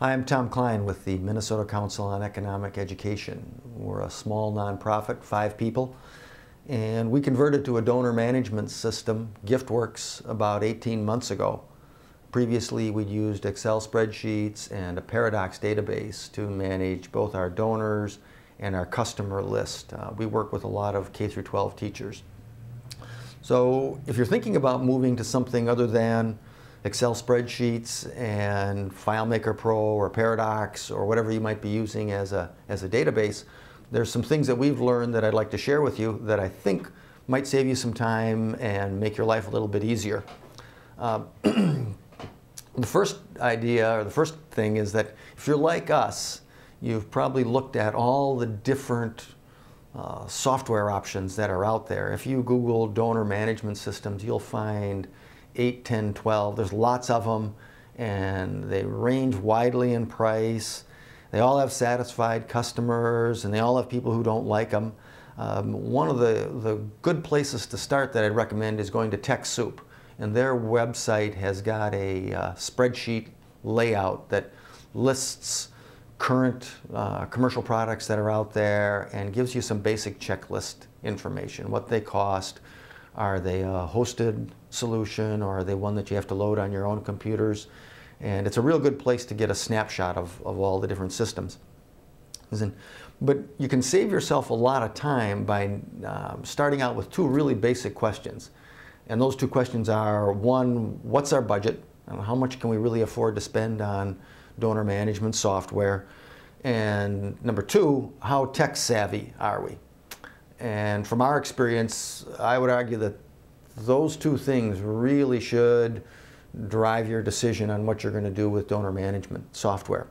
Hi, I'm Tom Klein with the Minnesota Council on Economic Education. We're a small nonprofit, 5 people, and we converted to a donor management system, TechWorks, about 18 months ago. Previously, we'd used Excel spreadsheets and a Paradox database to manage both our donors and our customer list. We work with a lot of K-12 teachers. So if you're thinking about moving to something other than Excel spreadsheets and FileMaker Pro or Paradox or whatever you might be using as a database, there's some things that we've learned that I'd like to share with you that I think might save you some time and make your life a little bit easier. The first idea, or the first thing, is that if you're like us, you've probably looked at all the different software options that are out there. If you Google donor management systems, you'll find 8, 10, 12. There's lots of them, and they range widely in price. They all have satisfied customers, and they all have people who don't like them. One of the good places to start that I'd recommend is going to TechSoup, and their website has got a spreadsheet layout that lists current commercial products that are out there and gives you some basic checklist information, what they cost. Are they a hosted solution, or are they one that you have to load on your own computers? And it's a real good place to get a snapshot of all the different systems. But you can save yourself a lot of time by starting out with 2 really basic questions. And those 2 questions are, one, what's our budget? How much can we really afford to spend on donor management software? And number 2, how tech savvy are we? And from our experience, I would argue that those 2 things really should drive your decision on what you're going to do with donor management software.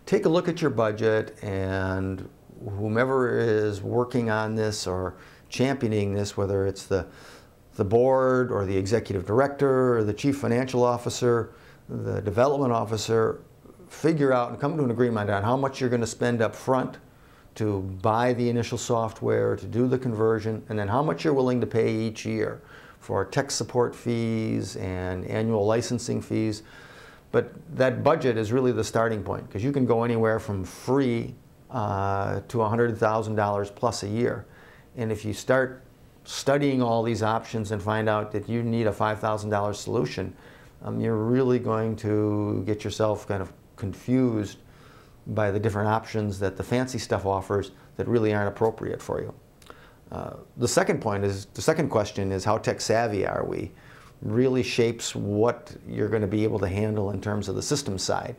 Take a look at your budget, and whomever is working on this or championing this, whether it's the board or the executive director or the chief financial officer, the development officer, figure out and come to an agreement on how much you're going to spend up front to buy the initial software, to do the conversion, and then how much you're willing to pay each year for tech support fees and annual licensing fees. But that budget is really the starting point, because you can go anywhere from free to $100,000 plus a year. And if you start studying all these options and find out that you need a $5,000 solution, you're really going to get yourself kind of confused by the different options that the fancy stuff offers that really aren't appropriate for you. The second question is how tech savvy are we? Really shapes what you're going to be able to handle in terms of the system side.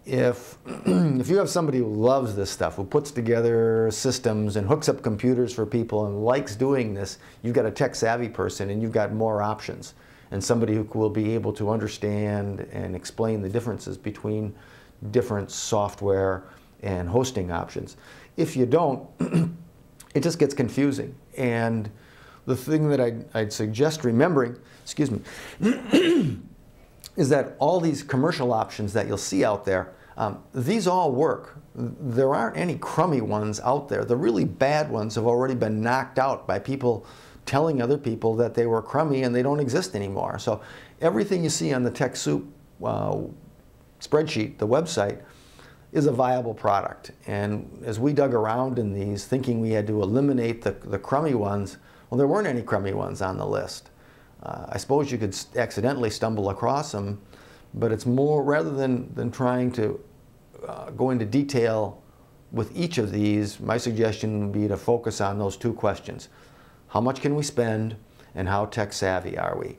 If you have somebody who loves this stuff, who puts together systems and hooks up computers for people and likes doing this, you've got a tech savvy person, and you've got more options, and somebody who will be able to understand and explain the differences between different software and hosting options. If you don't, it just gets confusing. And the thing that I'd suggest remembering, excuse me, is that all these commercial options that you'll see out there, these all work. There aren't any crummy ones out there. The really bad ones have already been knocked out by people telling other people that they were crummy and they don't exist anymore. So everything you see on the TechSoup spreadsheet, the website, is a viable product. And as we dug around in these, thinking we had to eliminate the crummy ones, well, there weren't any crummy ones on the list. I suppose you could accidentally stumble across them, but it's more, rather than trying to go into detail with each of these, my suggestion would be to focus on those 2 questions. How much can we spend, and how tech savvy are we?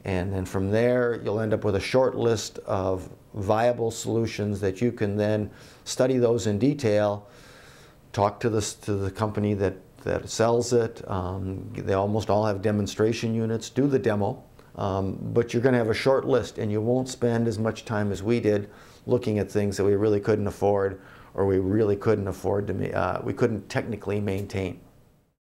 And then from there, you'll end up with a short list of viable solutions that you can then study those in detail, talk to the company that sells it. They almost all have demonstration units. Do the demo, but you're going to have a short list, and you won't spend as much time as we did looking at things that we really couldn't afford, or we really couldn't afford to we couldn't technically maintain.